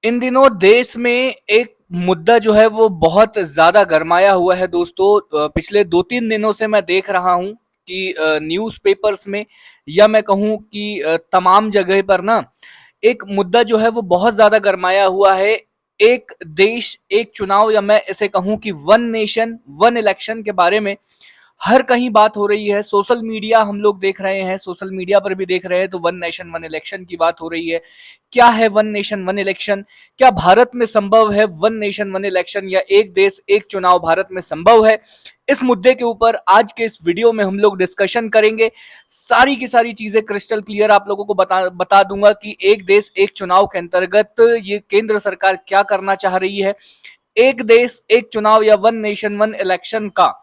इन दिनों देश में एक मुद्दा जो है वो बहुत ज्यादा गरमाया हुआ है दोस्तों। पिछले 2-3 दिनों से मैं देख रहा हूं कि न्यूज़पेपर्स में या मैं कहूं कि तमाम जगह पर ना एक मुद्दा जो है वो बहुत ज्यादा गरमाया हुआ है। एक देश एक चुनाव या मैं इसे कहूं कि वन नेशन वन इलेक्शन के बारे में हर कहीं बात हो रही है। सोशल मीडिया हम लोग देख रहे हैं, सोशल मीडिया पर भी देख रहे हैं तो वन नेशन वन इलेक्शन की बात हो रही है। क्या है वन नेशन वन इलेक्शन? क्या भारत में संभव है वन नेशन वन इलेक्शन या एक देश एक चुनाव भारत में संभव है? इस मुद्दे के ऊपर आज के इस वीडियो में हम लोग डिस्कशन करेंगे। सारी की सारी चीजें क्रिस्टल क्लियर आप लोगों को बता दूंगा कि एक देश एक चुनाव के अंतर्गत ये केंद्र सरकार क्या करना चाह रही है। एक देश एक चुनाव या वन नेशन वन इलेक्शन का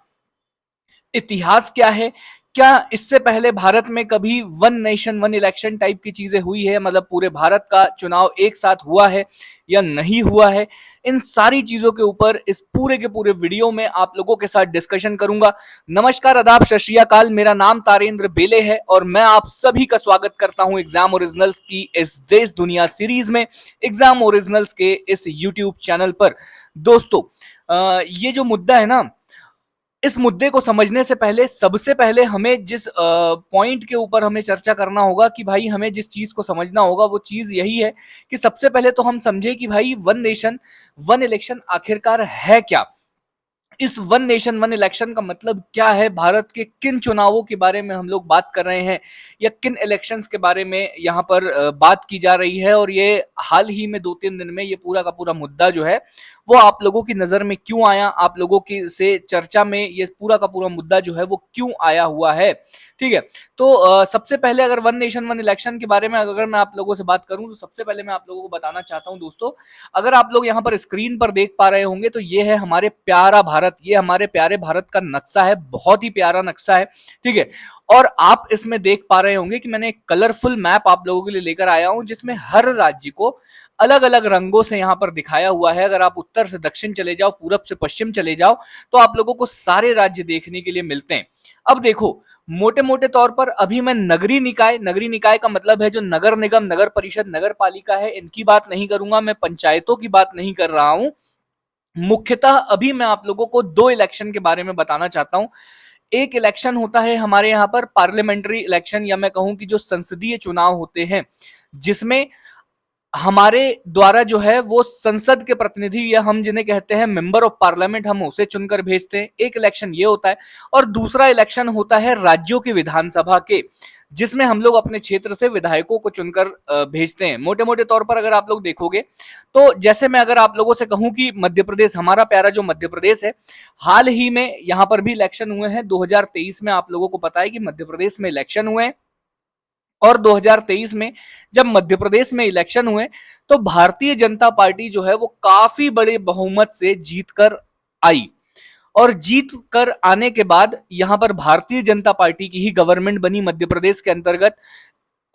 इतिहास क्या है? क्या इससे पहले भारत में कभी one nation one election type की चीजें हुई है, मतलब पूरे भारत का चुनाव एक साथ हुआ है या नहीं हुआ है? इन सारी चीजों के ऊपर इस पूरे के पूरे वीडियो में आप लोगों के साथ डिस्कशन करूंगा। नमस्कार, आदाब, सत श्री अकाल। मेरा नाम तारेंद्र बेले है और मैं आप सभी का स्वागत करता हूं एग्जाम ओरिजिनल्स की इस देश दुनिया सीरीज में, एग्जाम ओरिजिनल्स के इस यूट्यूब चैनल पर। दोस्तों, ये जो मुद्दा है ना, इस मुद्दे को समझने से पहले सबसे पहले हमें जिस पॉइंट के ऊपर हमें चर्चा करना होगा कि भाई हमें जिस चीज को समझना होगा वो चीज यही है कि सबसे पहले तो हम समझे कि भाई वन नेशन वन इलेक्शन आखिरकार है क्या। इस वन नेशन वन इलेक्शन का मतलब क्या है? भारत के किन चुनावों के बारे में हम लोग बात कर रहे हैं या किन इलेक्शंस के बारे में यहाँ पर बात की जा रही है? और ये हाल ही में 2-3 दिन में ये पूरा का पूरा मुद्दा जो है वो आप लोगों की नजर में क्यों आया, आप लोगों की से चर्चा में ये पूरा का पूरा मुद्दा जो है वो क्यों आया हुआ है? ठीक है। तो सबसे पहले अगर वन नेशन वन इलेक्शन के बारे में अगर मैं आप लोगों से बात करूं तो सबसे पहले मैं आप लोगों को बताना चाहता हूं दोस्तों, अगर आप लोग यहाँ पर स्क्रीन पर देख पा रहे होंगे तो ये है हमारे प्यारा भारत, ये हमारे प्यारे भारत का नक्शा है, बहुत ही प्यारा नक्शा है। ठीक है। और आप इसमें देख पा रहे होंगे कि मैंने एक कलरफुल मैप आप लोगों के लिए लेकर आया हूं जिसमें हर राज्य को अलग अलग रंगों से यहाँ पर दिखाया हुआ है। अगर आप उत्तर से दक्षिण चले जाओ, पूरब से पश्चिम चले जाओ तो आप लोगों को सारे राज्य देखने के लिए मिलते हैं। अब देखो, मोटे मोटे तौर पर अभी मैं नगरीय निकाय का मतलब है जो नगर निगम, नगर परिषद, नगर पालिका है, इनकी बात नहीं करूंगा, मैं पंचायतों की बात नहीं कर रहा हूं। मुख्यतः अभी मैं आप लोगों को दो इलेक्शन के बारे में बताना चाहता हूं। एक इलेक्शन होता है हमारे यहाँ पर पार्लियामेंट्री इलेक्शन या मैं कहूं कि जो संसदीय चुनाव होते हैं, जिसमें हमारे द्वारा जो है वो संसद के प्रतिनिधि या हम जिन्हें कहते हैं मेंबर ऑफ पार्लियामेंट, हम उसे चुनकर भेजते हैं। एक इलेक्शन ये होता है। और दूसरा इलेक्शन होता है राज्यों की विधानसभा के, जिसमें हम लोग अपने क्षेत्र से विधायकों को चुनकर भेजते हैं। मोटे मोटे तौर पर अगर आप लोग देखोगे तो जैसे मैं अगर आप लोगों से कहूं कि मध्य प्रदेश, हमारा प्यारा जो मध्य प्रदेश है, हाल ही में यहां पर भी इलेक्शन हुए हैं। 2023 में आप लोगों को पता है कि मध्य प्रदेश में इलेक्शन हुए हैं। और 2023 में जब मध्य प्रदेश में इलेक्शन हुए तो भारतीय जनता पार्टी जो है वो काफी बड़े बहुमत से जीत कर आई। और जीत कर आने के बाद यहां पर भारतीय जनता पार्टी की ही गवर्नमेंट बनी मध्य प्रदेश के अंतर्गत।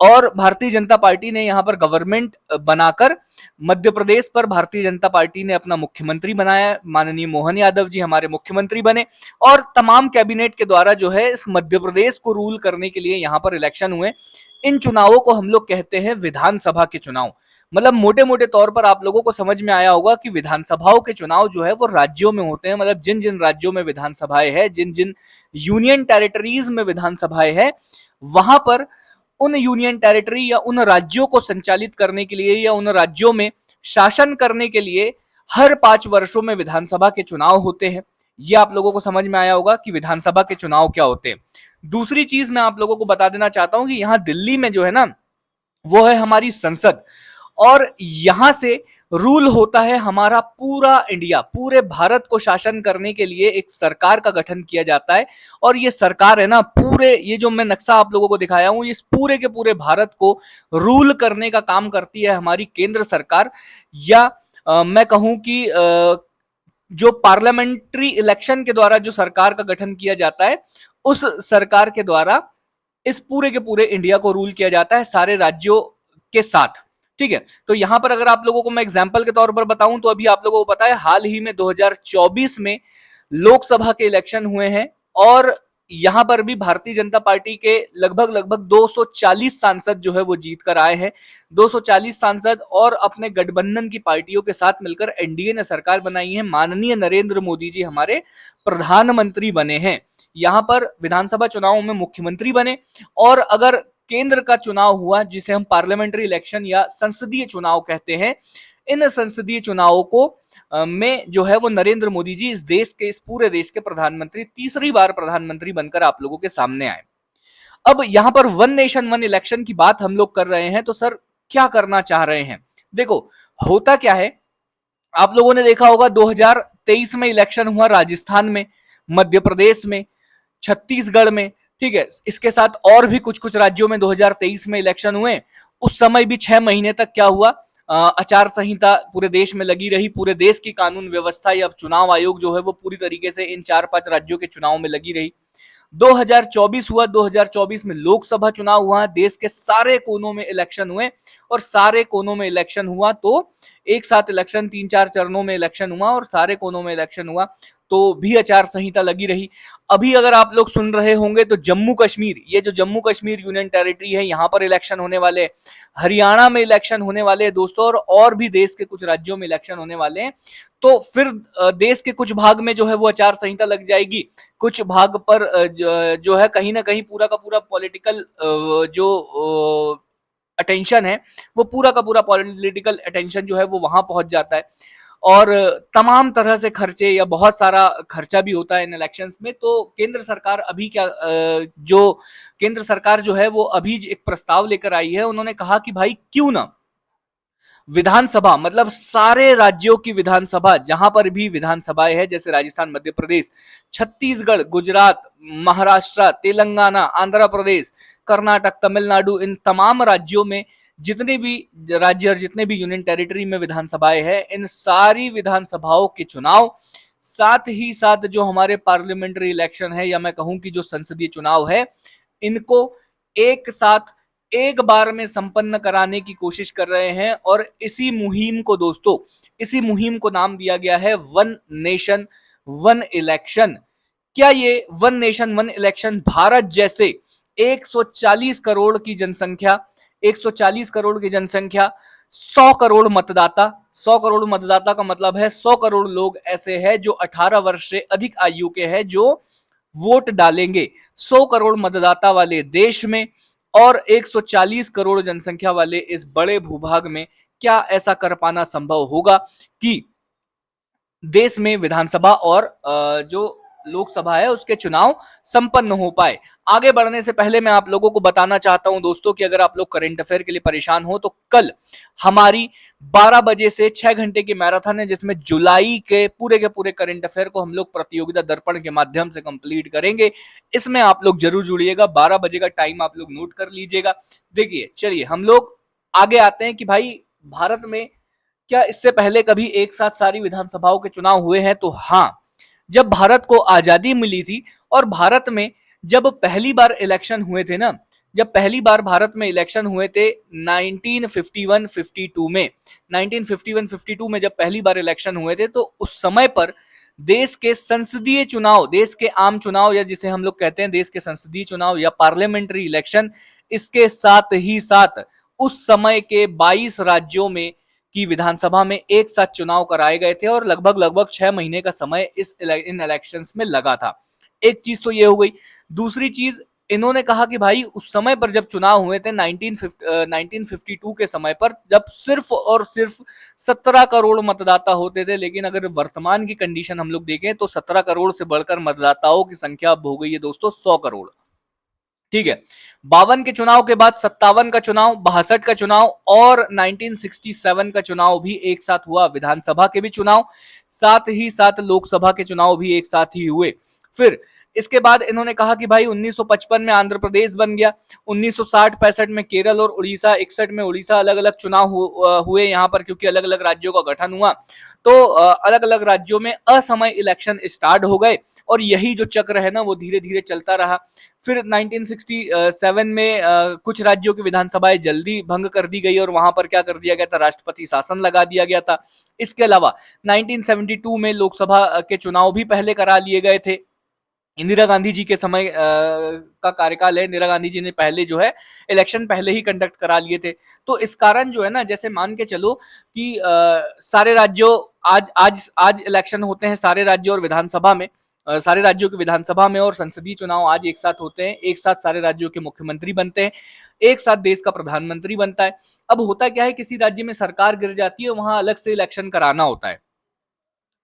और भारतीय जनता पार्टी ने यहां पर गवर्नमेंट बनाकर मध्य प्रदेश पर भारतीय जनता पार्टी ने अपना मुख्यमंत्री बनाया। माननीय मोहन यादव जी हमारे मुख्यमंत्री बने और तमाम कैबिनेट के द्वारा जो है इस मध्य प्रदेश को रूल करने के लिए यहां पर इलेक्शन हुए। इन चुनावों को हम लोग कहते हैं विधानसभा के चुनाव। मतलब मोटे मोटे तौर पर आप लोगों को समझ में आया होगा कि विधानसभाओं के चुनाव जो है वो राज्यों में होते हैं। मतलब जिन जिन राज्यों में विधानसभाएं हैं, जिन जिन यूनियन टेरिटरीज में विधानसभाएं हैं, वहां पर उन यूनियन टेरिटरी या उन राज्यों को संचालित करने के लिए या उन राज्यों में शासन करने के लिए हर 5 वर्षों में विधानसभा के चुनाव होते हैं। ये आप लोगों को समझ में आया होगा कि विधानसभा के चुनाव क्या होते हैं। दूसरी चीज मैं आप लोगों को बता देना चाहता हूं कि यहां दिल्ली में जो है ना वो है हमारी संसद। और यहां से रूल होता है हमारा पूरा इंडिया, पूरे भारत को शासन करने के लिए एक सरकार का गठन किया जाता है। और ये सरकार है ना, पूरे ये जो मैं नक्शा आप लोगों को दिखाया हूं, इस पूरे के पूरे भारत को रूल करने का काम करती है हमारी केंद्र सरकार। या मैं कहूं कि जो पार्लियामेंट्री इलेक्शन के द्वारा जो सरकार का गठन किया जाता है, उस सरकार के द्वारा इस पूरे के पूरे इंडिया को रूल किया जाता है सारे राज्यों के साथ। ठीक है। तो यहां पर अगर आप लोगों को मैं एग्जांपल के तौर पर बताऊं तो अभी आप लोगों को पता है हाल ही में 2024 में लोकसभा के इलेक्शन हुए हैं। और यहां पर भी भारतीय जनता पार्टी के लगभग 240 सांसद जो है वो जीत कर आए हैं। 240 सांसद और अपने गठबंधन की पार्टियों के साथ मिलकर एनडीए ने सरकार बनाई है। माननीय नरेंद्र मोदी जी हमारे प्रधानमंत्री बने हैं। यहां पर विधानसभा चुनावों में मुख्यमंत्री बने, और अगर केंद्र का चुनाव हुआ जिसे हम पार्लियामेंट्री इलेक्शन या संसदीय चुनाव कहते हैं, इन संसदीय चुनावों को में जो है वो नरेंद्र मोदी जी इस पूरे देश के प्रधानमंत्री, तीसरी बार प्रधानमंत्री बनकर आप लोगों के सामने आए। अब यहां पर वन नेशन वन इलेक्शन की बात हम लोग कर रहे हैं, तो सर क्या करना चाह रहे हैं? देखो, होता क्या है, आप लोगों ने देखा होगा 2023 में इलेक्शन हुआ राजस्थान में, मध्य प्रदेश में, छत्तीसगढ़ में, ठीक है। इसके साथ और भी कुछ कुछ राज्यों में 2023 में इलेक्शन हुए। उस समय भी 6 महीने तक क्या हुआ, आचार संहिता पूरे देश में लगी रही। पूरे देश की कानून व्यवस्था या चुनाव आयोग जो है वो पूरी तरीके से इन 4-5 राज्यों के चुनाव में लगी रही। 2024 हुआ, 2024 में लोकसभा चुनाव हुआ, देश के सारे कोनों में इलेक्शन हुए, और सारे कोनों में इलेक्शन हुआ तो एक साथ इलेक्शन 3-4 चरणों में इलेक्शन हुआ और सारे कोनों में इलेक्शन हुआ, तो भी आचार संहिता लगी रही। अभी अगर आप लोग सुन रहे होंगे तो जम्मू कश्मीर, ये जो जम्मू कश्मीर यूनियन टेरिटरी है, यहां पर इलेक्शन होने वाले, हरियाणा में इलेक्शन होने वाले हैं दोस्तों, और भी देश के कुछ राज्यों में इलेक्शन होने वाले हैं। तो फिर देश के कुछ भाग में जो है वो आचार संहिता लग जाएगी, कुछ भाग पर जो है कहीं ना कहीं पूरा का पूरा पॉलिटिकल जो अटेंशन है, वो पूरा का पूरा पॉलिटिकल अटेंशन जो है वो वहां पहुंच जाता है, और तमाम तरह से खर्चे या बहुत सारा खर्चा भी होता है इन इलेक्शंस में। तो केंद्र सरकार अभी क्या जो केंद्र सरकार जो है वो अभी एक प्रस्ताव लेकर आई है। उन्होंने कहा कि भाई क्यों ना विधानसभा, मतलब सारे राज्यों की विधानसभा, जहां पर भी विधानसभाएं हैं, जैसे राजस्थान, मध्य प्रदेश, छत्तीसगढ़, गुजरात, महाराष्ट्र, तेलंगाना, आंध्र प्रदेश, कर्नाटक, तमिलनाडु, इन तमाम राज्यों में जितने भी राज्य और जितने भी यूनियन टेरिटरी में विधानसभाएं हैं, इन सारी विधानसभाओं के चुनाव, साथ ही साथ जो हमारे पार्लियामेंट्री इलेक्शन है, या मैं कहूं कि जो संसदीय चुनाव है, इनको एक साथ एक बार में संपन्न कराने की कोशिश कर रहे हैं। और इसी मुहिम को दोस्तों, इसी मुहिम को नाम दिया गया है वन नेशन वन इलेक्शन। क्या ये one nation one election Bharat जैसे 140 करोड़ की जनसंख्या, 140 करोड़ की जनसंख्या, 100 करोड़ मतदाता, 100 करोड़ मतदाता का मतलब है 100 करोड़ लोग ऐसे हैं जो 18 वर्ष से अधिक आयु के हैं, जो वोट डालेंगे। 100 करोड़ मतदाता वाले देश में और 140 करोड़ जनसंख्या वाले इस बड़े भूभाग में क्या ऐसा कर पाना संभव होगा कि देश में विधानसभा और जो लोकसभा है उसके चुनाव संपन्न हो पाए? आगे बढ़ने से पहले मैं आप लोगों को बताना चाहता हूं दोस्तों कि अगर आप लोग करंट अफेयर के लिए परेशान हो, तो कल हमारी 12 बजे से 6 घंटे की मैराथन है, जिसमें जुलाई के पूरे करंट अफेयर को हम लोग प्रतियोगिता दर्पण के माध्यम से कंप्लीट करेंगे। इसमें आप लोग जरूर जुड़िएगा। 12 बजे का टाइम आप लोग नोट कर लीजिएगा। देखिए, चलिए हम लोग आगे आते हैं कि भाई भारत में क्या इससे पहले कभी एक साथ सारी विधानसभाओं के चुनाव हुए हैं? तो हाँ, जब भारत को आजादी मिली थी और भारत में जब पहली बार इलेक्शन हुए थे ना, जब पहली बार भारत में इलेक्शन हुए थे 1951-52 में, 1951-52 में जब पहली बार इलेक्शन हुए थे, तो उस समय पर देश के संसदीय चुनाव, देश के आम चुनाव, या जिसे हम लोग कहते हैं देश के संसदीय चुनाव या पार्लियामेंट्री इलेक्शन, इसके साथ ही साथ उस समय के 22 राज्यों में की विधानसभा में एक साथ चुनाव कराए गए थे, और लगभग 6 महीने का समय इन इलेक्शंस में लगा था। एक चीज तो ये हो गई। दूसरी चीज, इन्होंने कहा कि भाई उस समय पर जब चुनाव हुए थे 1952 के समय पर, जब सिर्फ और सिर्फ 17 करोड़ मतदाता होते थे, लेकिन अगर वर्तमान की कंडीशन हम लोग देखें तो 17 करोड़ से बढ़कर मतदाताओं की संख्या अब हो गई है दोस्तों 100 करोड़। ठीक है, 52 के चुनाव के बाद 57 का चुनाव, 62 का चुनाव और 1967 का चुनाव भी एक साथ हुआ। विधानसभा के भी चुनाव, साथ ही साथ लोकसभा के चुनाव भी एक साथ ही हुए। फिर इसके बाद इन्होंने कहा कि भाई 1955 में आंध्र प्रदेश बन गया, 1960-65 में केरल और उड़ीसा, 61 में उड़ीसा, अलग अलग चुनाव हुए यहाँ पर, क्योंकि अलग अलग राज्यों का गठन हुआ, तो अलग अलग राज्यों में असमय इलेक्शन स्टार्ट हो गए, और यही जो चक्र है ना वो धीरे धीरे चलता रहा। फिर 1967 में कुछ राज्यों की विधानसभाएं जल्दी भंग कर दी गई, और वहां पर क्या कर दिया गया था, राष्ट्रपति शासन लगा दिया गया था। इसके अलावा 1972 में लोकसभा के चुनाव भी पहले करा लिए गए थे, इंदिरा गांधी जी के समय का कार्यकाल है। इंदिरा गांधी जी ने पहले जो है इलेक्शन पहले ही कंडक्ट करा लिए थे। तो इस कारण जो है ना, जैसे मान के चलो कि सारे राज्यों आज आज आज इलेक्शन होते हैं सारे राज्यों और विधानसभा में, सारे राज्यों की विधानसभा में, और संसदीय चुनाव आज एक साथ होते हैं। एक साथ सारे राज्यों के मुख्यमंत्री बनते हैं, एक साथ देश का प्रधानमंत्री बनता है। अब होता क्या है, किसी राज्य में सरकार गिर जाती है, वहां अलग से इलेक्शन कराना होता है,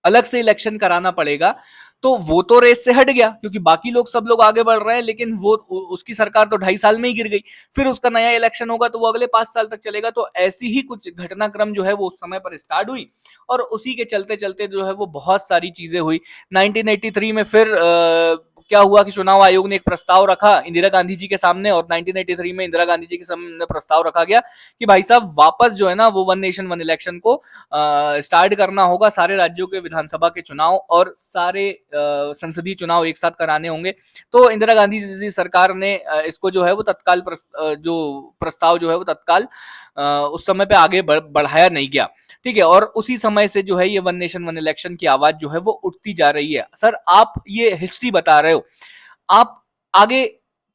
अलग से इलेक्शन कराना पड़ेगा। तो वो तो रेस से हट गया क्योंकि बाकी लोग सब लोग आगे बढ़ रहे हैं, लेकिन वो उसकी सरकार तो 2.5 साल में ही गिर गई। फिर उसका नया इलेक्शन होगा तो वो अगले 5 साल तक चलेगा। तो ऐसी ही कुछ घटनाक्रम जो है वो उस समय पर स्टार्ट हुई, और उसी के चलते चलते जो है वो बहुत सारी चीजें हुई। 1983 में फिर क्या हुआ कि चुनाव आयोग ने एक प्रस्ताव रखा इंदिरा गांधी जी के सामने, और 1983 में इंदिरा गांधी जी के सामने प्रस्ताव रखा गया कि भाई साहब वापस जो है ना वो वन नेशन वन इलेक्शन को स्टार्ट करना होगा। सारे राज्यों के विधानसभा के चुनाव और सारे संसदीय चुनाव एक साथ कराने होंगे। तो इंदिरा गांधी जी सरकार ने इसको जो है वो तत्काल जो प्रस्ताव जो है वो तत्काल उस समय पे आगे बढ़ाया नहीं गया। ठीक है, और उसी समय से जो है ये वन नेशन वन इलेक्शन की आवाज जो है वो उठती जा रही है। सर आप ये हिस्ट्री बता रहे हो, आप आगे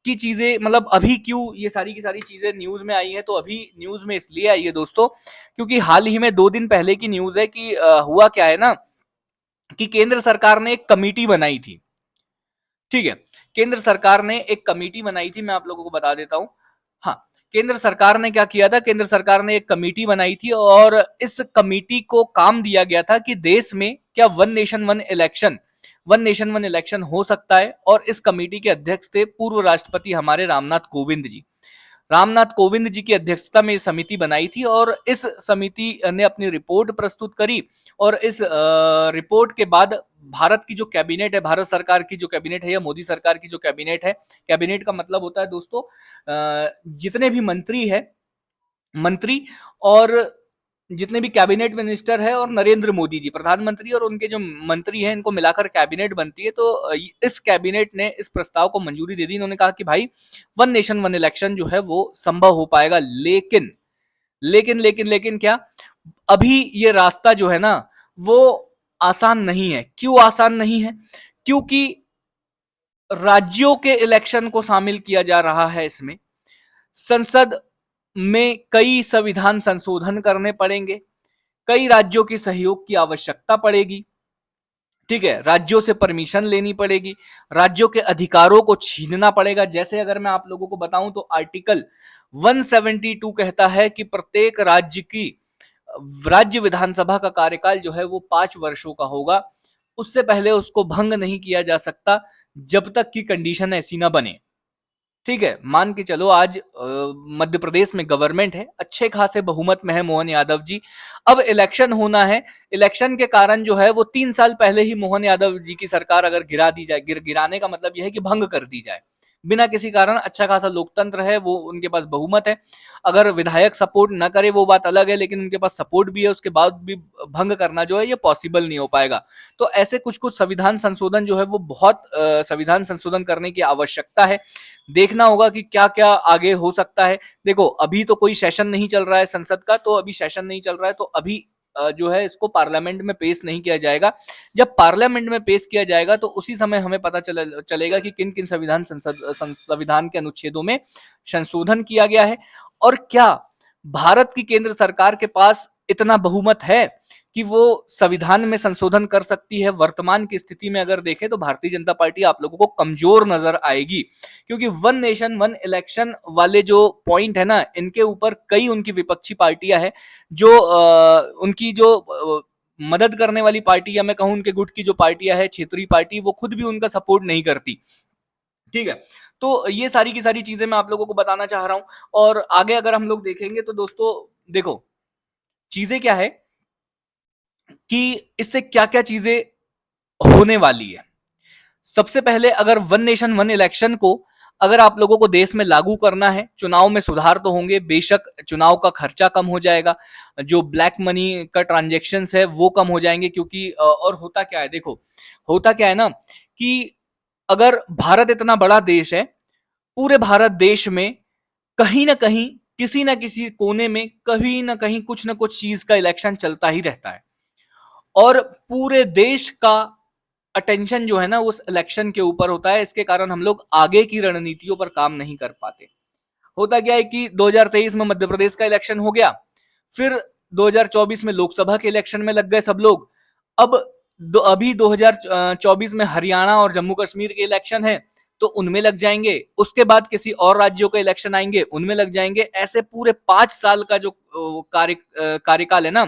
की चीजें, मतलब अभी क्यों ये सारी की सारी चीजें न्यूज में आई है, तो अभी न्यूज में इसलिए आई है दोस्तों क्योंकि हाल ही में 2 दिन पहले की न्यूज है कि हुआ क्या है ना कि केंद्र सरकार ने एक कमेटी बनाई थी। ठीक है, केंद्र सरकार ने एक कमेटी बनाई थी, मैं आप लोगों को बता देता हूं। हाँ, केंद्र सरकार ने क्या किया था, केंद्र सरकार ने एक कमेटी बनाई थी, और इस कमेटी को काम दिया गया था कि देश में क्या वन नेशन वन इलेक्शन हो सकता है। और इस कमेटी के अध्यक्ष थे पूर्व राष्ट्रपति हमारे रामनाथ कोविंद जी। रामनाथ कोविंद जी की अध्यक्षता में समिति बनाई थी, और इस समिति ने अपनी रिपोर्ट प्रस्तुत करी। और इस रिपोर्ट के बाद भारत की जो कैबिनेट है, भारत सरकार की जो कैबिनेट है या मोदी सरकार की जो कैबिनेट है, कैबिनेट का मतलब होता है दोस्तों जितने भी मंत्री और जितने भी कैबिनेट मिनिस्टर है, और नरेंद्र मोदी जी प्रधानमंत्री, और उनके जो मंत्री हैं, इनको मिलाकर कैबिनेट बनती है। तो इस कैबिनेट ने इस प्रस्ताव को मंजूरी दे दी। इन्होंने कहा कि भाई वन नेशन वन इलेक्शन जो है वो संभव हो पाएगा, लेकिन लेकिन लेकिन लेकिन क्या, अभी ये रास्ता जो है ना वो आसान नहीं है। क्यों आसान नहीं है? क्योंकि राज्यों के इलेक्शन को शामिल किया जा रहा है इसमें। संसद में कई संविधान संशोधन करने पड़ेंगे, कई राज्यों के सहयोग की आवश्यकता पड़ेगी। ठीक है, राज्यों से परमिशन लेनी पड़ेगी, राज्यों के अधिकारों को छीनना पड़ेगा। जैसे अगर मैं आप लोगों को बताऊं तो आर्टिकल 172 कहता है कि प्रत्येक राज्य विधानसभा का कार्यकाल जो है वो 5 वर्षों का होगा। उससे पहले उसको भंग नहीं किया जा सकता जब तक कि कंडीशन ऐसी ना बने। ठीक है, मान के चलो आज मध्य प्रदेश में गवर्नमेंट है, अच्छे खासे बहुमत में है मोहन यादव जी। अब इलेक्शन होना है, इलेक्शन के कारण जो है वो 3 साल पहले ही मोहन यादव जी की सरकार अगर गिरा दी जाए, गिराने का मतलब यह है कि भंग कर दी जाए बिना किसी कारण। अच्छा खासा लोकतंत्र है, वो उनके पास बहुमत है। अगर विधायक सपोर्ट ना करे वो बात अलग है, लेकिन उनके पास सपोर्ट भी है, उसके बाद भी भंग करना जो है ये पॉसिबल नहीं हो पाएगा। तो ऐसे कुछ कुछ संविधान संशोधन जो है वो बहुत संविधान संशोधन करने की आवश्यकता है। देखना होगा कि क्या क्या आगे हो सकता है। देखो अभी तो कोई सेशन नहीं चल रहा है संसद का, तो अभी सेशन नहीं चल रहा है, तो अभी जो है इसको पार्लियामेंट में पेश नहीं किया जाएगा। जब पार्लियामेंट में पेश किया जाएगा तो उसी समय हमें पता चलेगा कि किन किन संविधान के अनुच्छेदों में संशोधन किया गया है, और क्या भारत की केंद्र सरकार के पास इतना बहुमत है कि वो संविधान में संशोधन कर सकती है। वर्तमान की स्थिति में अगर देखें तो भारतीय जनता पार्टी आप लोगों को कमजोर नजर आएगी, क्योंकि वन नेशन वन इलेक्शन वाले जो पॉइंट है ना, इनके ऊपर कई उनकी विपक्षी पार्टियां हैं जो उनकी जो मदद करने वाली पार्टी, या मैं कहूं उनके गुट की जो पार्टियां है, क्षेत्रीय पार्टी, वो खुद भी उनका सपोर्ट नहीं करती। ठीक है, तो ये सारी की सारी चीजें मैं आप लोगों को बताना चाह रहा हूं। और आगे अगर हम लोग देखेंगे तो दोस्तों देखो चीजें क्या है कि इससे क्या क्या चीजें होने वाली है। सबसे पहले अगर वन नेशन वन इलेक्शन को अगर आप लोगों को देश में लागू करना है, चुनाव में सुधार तो होंगे बेशक, चुनाव का खर्चा कम हो जाएगा, जो ब्लैक मनी का ट्रांजेक्शन है वो कम हो जाएंगे। क्योंकि और होता क्या है, देखो होता क्या है ना कि अगर भारत इतना बड़ा देश है, पूरे भारत देश में कहीं ना कहीं किसी ना किसी कोने में कहीं ना कहीं कुछ ना कुछ चीज का इलेक्शन चलता ही रहता है, और पूरे देश का अटेंशन जो है ना उस इलेक्शन के ऊपर होता है, इसके कारण हम लोग आगे की रणनीतियों पर काम नहीं कर पाते। होता क्या है कि 2023 में मध्य प्रदेश का इलेक्शन हो गया, फिर 2024 में लोकसभा के इलेक्शन में लग गए सब लोग। अब अभी 2024 में हरियाणा और जम्मू कश्मीर के इलेक्शन है, तो उनमें लग जाएंगे। उसके बाद किसी और राज्यों के इलेक्शन आएंगे, उनमें लग जाएंगे। ऐसे पूरे 5 साल का जो कार्यकाल है ना,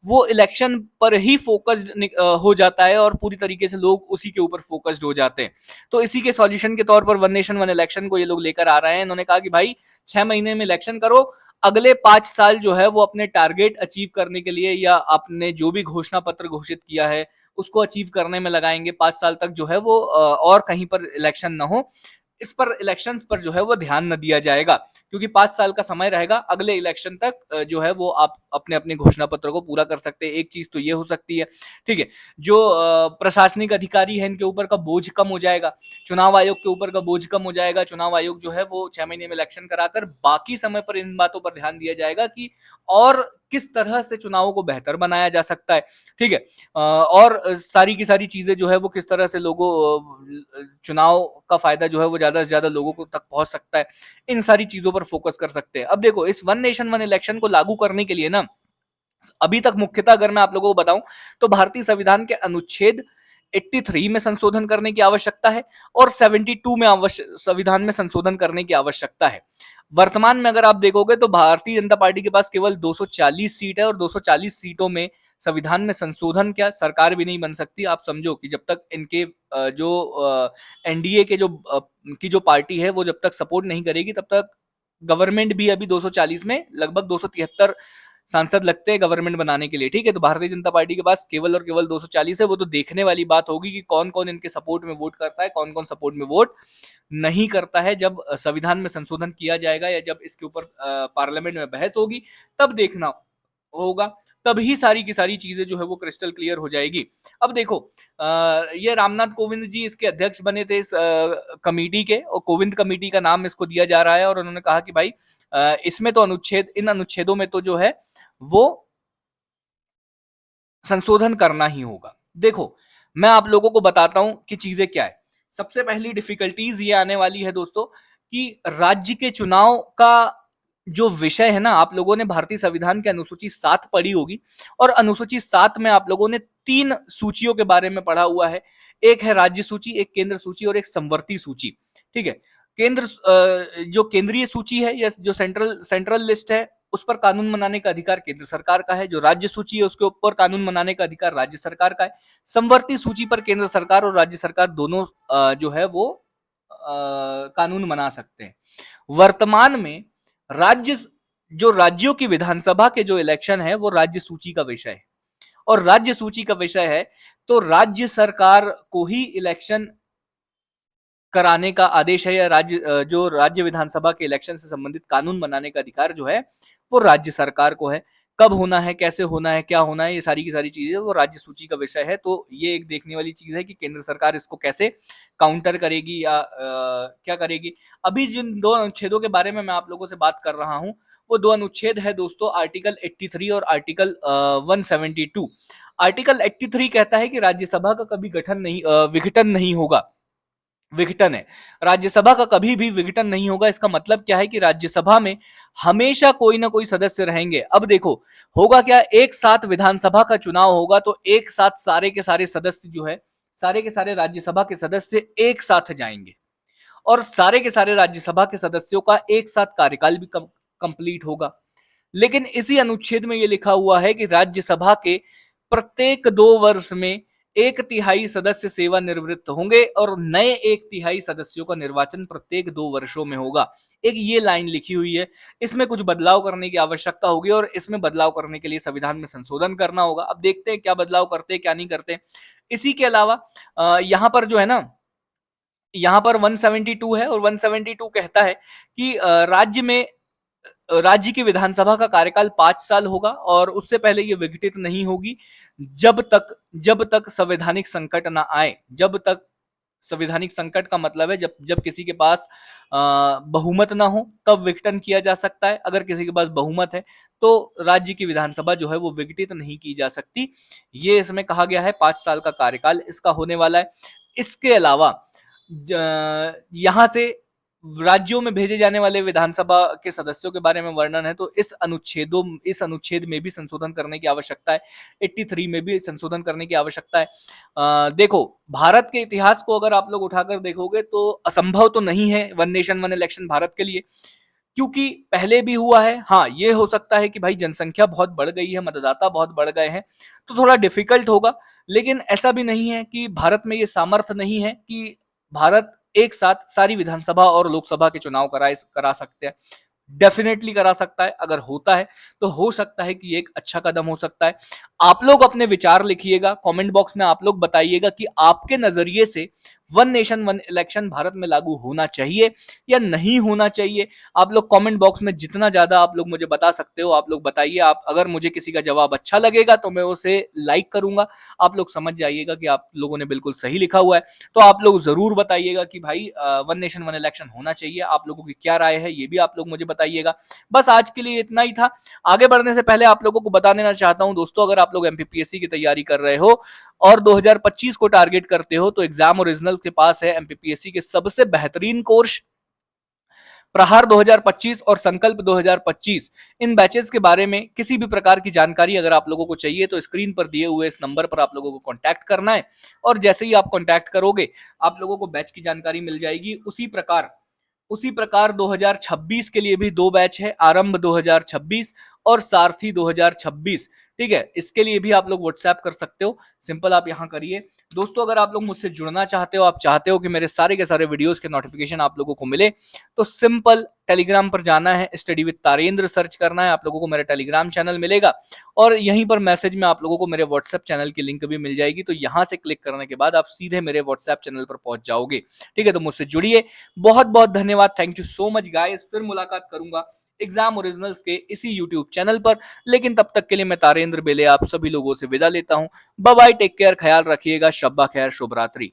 वो इलेक्शन पर ही फोकस्ड हो जाता है और पूरी तरीके से लोग उसी के ऊपर फोकस्ड हो जाते हैं। तो इसी के सॉल्यूशन के तौर पर वन नेशन वन इलेक्शन को ये लोग लेकर आ रहे हैं। इन्होंने कहा कि भाई 6 महीने में इलेक्शन करो, अगले 5 साल जो है वो अपने टारगेट अचीव करने के लिए या आपने जो भी घोषणा पत्र घोषित किया है उसको अचीव करने में लगाएंगे। 5 साल तक जो है वो और कहीं पर इलेक्शन ना हो, इस पर इलेक्शंस पर जो है वो ध्यान न दिया जाएगा, क्योंकि 5 साल का समय रहेगा। अगले इलेक्शन तक जो है वो आप अपने अपने घोषणा पत्र को पूरा कर सकते हैं। एक चीज तो ये हो सकती है, ठीक है। जो प्रशासनिक अधिकारी है इनके ऊपर का बोझ कम हो जाएगा, चुनाव आयोग के ऊपर का बोझ कम हो जाएगा। चुनाव आयोग जो है वो 6 महीने में इलेक्शन कराकर बाकी समय पर इन बातों पर ध्यान दिया जाएगा कि और किस तरह से चुनावों को बेहतर बनाया जा सकता है, ठीक है। और सारी की सारी चीजें जो है वो किस तरह से लोगों चुनाव का फायदा जो है वो ज्यादा से ज्यादा लोगों को तक पहुंच सकता है, इन सारी चीजों पर फोकस कर सकते हैं। अब देखो, इस वन नेशन वन इलेक्शन को लागू करने के लिए ना, अभी तक मुख्यतः अगर मैं आप लोगों को बताऊं तो भारतीय संविधान के अनुच्छेद 83 में संशोधन करने की आवश्यकता है और 72 में संविधान में संशोधन करने की आवश्यकता है। वर्तमान में अगर आप देखोगे तो भारतीय जनता पार्टी के पास केवल 240 सीट है और 240 सीटों में संविधान में संशोधन क्या सरकार भी नहीं बन सकती। आप समझो कि जब तक इनके जो एनडीए के की जो पार्टी है वो जब तक सपोर्ट नहीं करेगी तब तक गवर्नमेंट भी अभी 240 में लगभग 273 सांसद लगते हैं गवर्नमेंट बनाने के लिए, ठीक है। तो भारतीय जनता पार्टी के पास केवल और केवल 240 है। वो तो देखने वाली बात होगी कि कौन कौन इनके सपोर्ट में वोट करता है, कौन कौन सपोर्ट में वोट नहीं करता है। जब संविधान में संशोधन किया जाएगा या जब इसके ऊपर पार्लियामेंट में बहस होगी तब देखना होगा, तभी सारी की सारी चीजें जो है वो क्रिस्टल क्लियर हो जाएगी। अब देखो, ये रामनाथ कोविंद जी इसके अध्यक्ष बने थे इस कमेटी के, और कोविंद कमेटी का नाम इसको दिया जा रहा है। और उन्होंने कहा कि भाई इसमें तो इन अनुच्छेदों में तो जो है वो संशोधन करना ही होगा। देखो, मैं आप लोगों को बताता हूं कि चीजें क्या है। सबसे पहली डिफिकल्टीज ये आने वाली है दोस्तों कि राज्य के चुनाव का जो विषय है ना, आप लोगों ने भारतीय संविधान के अनुसूची 7 पढ़ी होगी और अनुसूची 7 में आप लोगों ने 3 सूचियों के बारे में पढ़ा हुआ है। एक है राज्य सूची, एक केंद्र सूची और एक संवर्ती सूची, ठीक है। जो केंद्रीय सूची है या जो सेंट्रल लिस्ट है उस पर कानून बनाने का अधिकार केंद्र सरकार का है। जो राज्य सूची है उसके ऊपर कानून बनाने का अधिकार राज्य सरकार का है। संवर्ती सूची पर केंद्र सरकार और राज्य सरकार दोनों जो है वो कानून बना सकते हैं। वर्तमान में राज्य जो राज्यों की विधानसभा के जो इलेक्शन है वो राज्य सूची का विषय है, और राज्य सूची का विषय है तो राज्य सरकार को ही इलेक्शन कराने का आदेश है, या जो राज्य विधानसभा के इलेक्शन से संबंधित कानून बनाने का अधिकार जो है वो राज्य सरकार को है। कब होना है, कैसे होना है, क्या होना है, ये सारी की सारी चीजें वो राज्य सूची का विषय है। तो ये एक देखने वाली चीज है कि केंद्र सरकार इसको कैसे काउंटर करेगी या क्या करेगी। अभी जिन 2 अनुच्छेदों के बारे में मैं आप लोगों से बात कर रहा हूं वो 2 अनुच्छेद है दोस्तों, आर्टिकल 83 और आर्टिकल 172। आर्टिकल 83 कहता है कि राज्यसभा का कभी विघटन नहीं होगा। विघटन है, राज्यसभा का कभी भी विघटन नहीं होगा। इसका मतलब क्या है कि राज्यसभा में हमेशा कोई ना कोई सदस्य रहेंगे। अब देखो, होगा क्या, एक साथ विधानसभा का चुनाव होगा तो एक साथ सारे के सारे सदस्य जो है, सारे के सारे राज्यसभा के सदस्य एक साथ जाएंगे और सारे के सारे राज्यसभा के सदस्यों का एक साथ कार्यकाल भी कंप्लीट होगा। लेकिन इसी अनुच्छेद में यह लिखा हुआ है कि राज्यसभा के प्रत्येक 2 वर्ष में 1/3 सदस्य सेवानिवृत्त होंगे और नए 1/3 सदस्यों का निर्वाचन प्रत्येक 2 वर्षों में होगा। एक ये लाइन लिखी हुई है, इसमें कुछ बदलाव करने की आवश्यकता होगी और इसमें बदलाव करने के लिए संविधान में संशोधन करना होगा। अब देखते हैं क्या बदलाव करते हैं, क्या नहीं करते। इसी के अलावा यहां पर जो है ना, यहां पर 172 है और 172 कहता है कि राज्य की विधानसभा का कार्यकाल 5 साल होगा और उससे पहले ये विघटित नहीं होगी जब तक संवैधानिक संकट ना आए। जब तक संवैधानिक संकट का मतलब है जब जब किसी के पास बहुमत ना हो तब विघटन किया जा सकता है। अगर किसी के पास बहुमत है तो राज्य की विधानसभा जो है वो विघटित नहीं की जा सकती। ये इसमें कहा गया है 5 साल का कार्यकाल इसका होने वाला है। इसके अलावा यहाँ से राज्यों में भेजे जाने वाले विधानसभा के सदस्यों के बारे में वर्णन है, तो इस अनुच्छेद में भी संशोधन करने की आवश्यकता है। 83 में भी संशोधन करने की आवश्यकता है। देखो, भारत के इतिहास को अगर आप लोग उठाकर देखोगे तो असंभव तो नहीं है one nation one election Bharat के लिए, क्योंकि पहले भी हुआ है। हाँ, ये हो सकता है कि भाई जनसंख्या बहुत बढ़ गई है, मतदाता बहुत बढ़ गए हैं, तो थोड़ा डिफिकल्ट होगा, लेकिन ऐसा भी नहीं है कि भारत में ये सामर्थ्य नहीं है कि भारत एक साथ सारी विधानसभा और लोकसभा के चुनाव करा सकते हैं। डेफिनेटली करा सकता है। अगर होता है तो हो सकता है कि ये एक अच्छा कदम हो सकता है। आप लोग अपने विचार लिखिएगा कमेंट बॉक्स में, आप लोग बताइएगा कि आपके नजरिए से one nation one election Bharat में लागू होना चाहिए या नहीं होना चाहिए। आप लोग कमेंट बॉक्स में जितना ज्यादा आप लोग मुझे बता सकते हो आप लोग बताइए। आप अगर मुझे किसी का जवाब अच्छा लगेगा तो मैं उसे लाइक करूंगा। आप लोग समझ जाइएगा कि आप लोगों ने बिल्कुल सही लिखा हुआ है। तो आप लोग जरूर बताइएगा कि भाई वन नेशन वन इलेक्शन होना चाहिए। आप लोगों की क्या राय है ये भी आप लोग मुझे बताइएगा। बस आज के लिए इतना ही था। आगे बढ़ने से पहले आप लोगों को बता देना चाहता हूं दोस्तों, अगर आप लोग एमपीपीएससी की तैयारी कर रहे हो और 2025 को टारगेट करते हो तो एग्जाम ओरिजिनल के पास है एमपीपीएससी के सबसे बेहतरीन कोर्स प्रहार 2025 और संकल्प 2025। इन बैचेस के बारे में किसी भी प्रकार की जानकारी अगर आप लोगों को चाहिए तो स्क्रीन पर दिए हुए इस नंबर पर आप लोगों को कांटेक्ट करना है, और जैसे ही आप कांटेक्ट करोगे आप लोगों को बैच की जानकारी मिल जाएगी। उसी प्रकार 2026 के लिए भी 2 बैच है, आरंभ 2026 और सारथी 2026। ठीक है, इसके लिए भी आप लोग व्हाट्सएप कर सकते हो। सिंपल आप यहां करिए। दोस्तों, अगर आप लोग मुझसे जुड़ना चाहते हो, आप चाहते हो कि मेरे सारे के सारे वीडियोस के नोटिफिकेशन आप लोगों को मिले, तो सिंपल टेलीग्राम पर जाना है, स्टडी विद तारेंद्र सर्च करना है, आप लोगों को मेरा टेलीग्राम चैनल मिलेगा और यहीं पर मैसेज में आप लोगों को मेरे व्हाट्सएप चैनल की लिंक भी मिल जाएगी। तो यहां से क्लिक करने के बाद आप सीधे मेरे व्हाट्सएप चैनल पर पहुंच जाओगे। ठीक है, तो मुझसे जुड़िए। बहुत बहुत धन्यवाद। Thank you so much guys. फिर मुलाकात करूंगा एग्जाम ओरिजिनल्स के इसी यूट्यूब चैनल पर, लेकिन तब तक के लिए मैं तारेंद्र बेले आप सभी लोगों से विदा लेता हूं। बाय बाय, टेक केयर, ख्याल रखिएगा, शब्बा खैर, शुभ रात्रि।